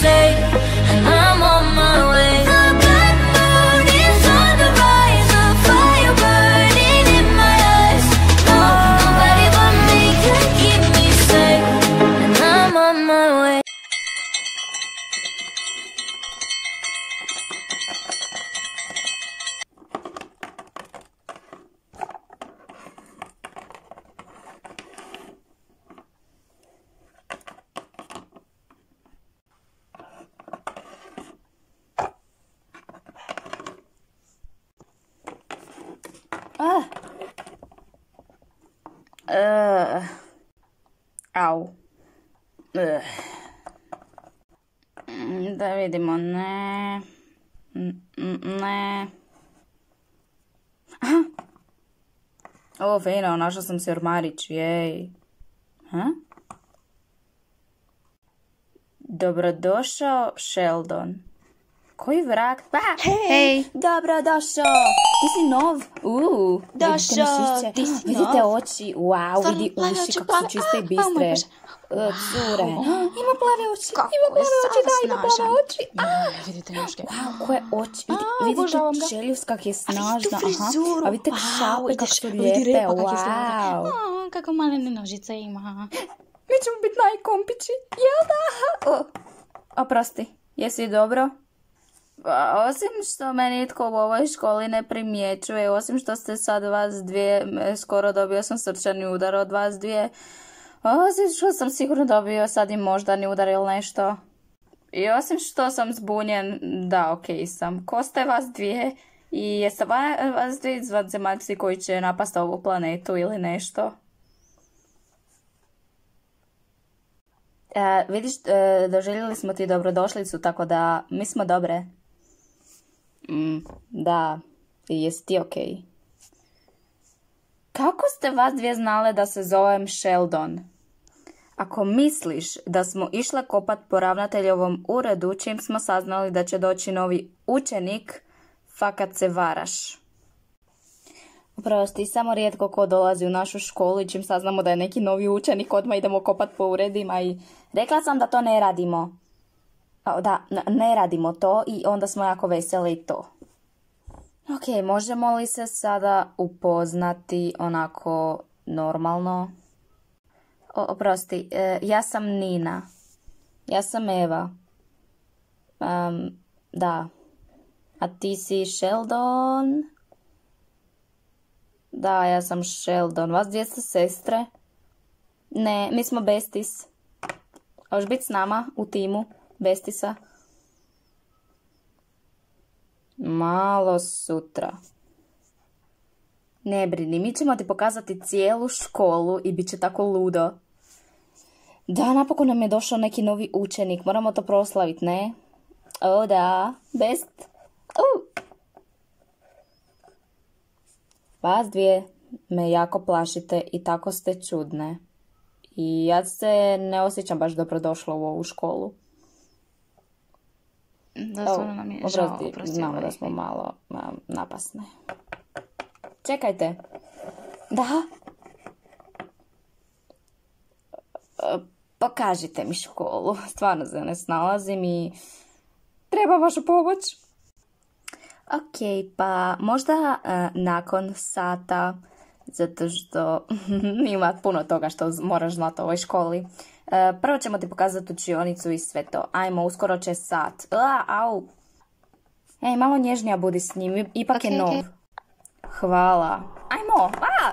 safe, and I'm on my way. The black moon is on the rise, a fire burning in my eyes. No, nobody but me can keep me safe, and I'm on my way. Au. Da vidimo, ne. Ne. Aha. O, fino, našla sam si ormarić, jej. Ha? Dobrodošao, Sheldon. Koji vrag? Hej! Dobrodošao! Ti si nov? Došao, ti si Vidite nov? oči, wow, Stvarno, vidi plave uši oči, kako su plave- čiste i oh bistre. my gosh. Cure. Ima plave oči, Kako ima je plave oči, da, ima snažan. plave oči. Vidite njoške. Wow, koje oči, vidite obožavam ga. čeljust kak je A vidi snažna, tu frizuru. a vidite šape kak su lijepe, wow. Kako malene nožice ima. Mi ćemo biti najkompići, jel da? Oprosti, jesi dobro? Pa, osim što me nitko u ovoj školi ne primjećuje, osim što ste sad vas dvije, skoro dobio sam srčani udar od vas dvije, osim što sam sigurno dobio sad i moždani udar ili nešto. I osim što sam zbunjen, da, okej sam. Ko ste vas dvije? I jeste vas dvije vanzemaljci koji će napasti ovu planetu ili nešto? Vidiš, doželjeli smo ti dobrodošlicu, tako da mi smo dobre. Da, jesi ti okej? Kako ste vas dvije znale da se zovem Sheldon? Ako misliš da smo išle kopat po ravnateljovom uredu čim smo saznali da će doći novi učenik, fakat se varaš. Oprosti, samo rijetko ko dolazi u našu školu i čim saznamo da je neki novi učenik, odmah idemo kopat po uredima i rekla sam da to ne radimo. Da, ne radimo to i onda smo jako veseli i to. Ok, možemo li se sada upoznati onako normalno? Oprosti, ja sam Nina. Ja sam Eva. Da. A ti si Sheldon? Da, ja sam Sheldon. Vas dvije ste sestre? Ne, mi smo besties. Hoćeš biti s nama u timu bestisa? Malo sutra. Ne brini, mi ćemo ti pokazati cijelu školu i bit će tako ludo. Da, napokon nam je došao neki novi učenik. Moramo to proslaviti, ne? O da, best. Vas dvije me jako plašite i tako ste čudne. I ja se ne osjećam baš dobrodošla u ovu školu. Da, stvarno nam je žao, oprosti. Znamo da smo malo napasne. Čekajte. Da? Pokažite mi školu. Stvarno se ne snalazim i treba vašu pomoć. Ok, pa možda nakon sata, zato što ima puno toga što moraš znati o ovoj školi. Prvo ćemo ti pokazati učionicu i sve to. Ajmo, uskoro će sat. Au. Ej, malo nježnija budi s njim, ipak je nov. Okay. Hvala. Ajmo. Aha.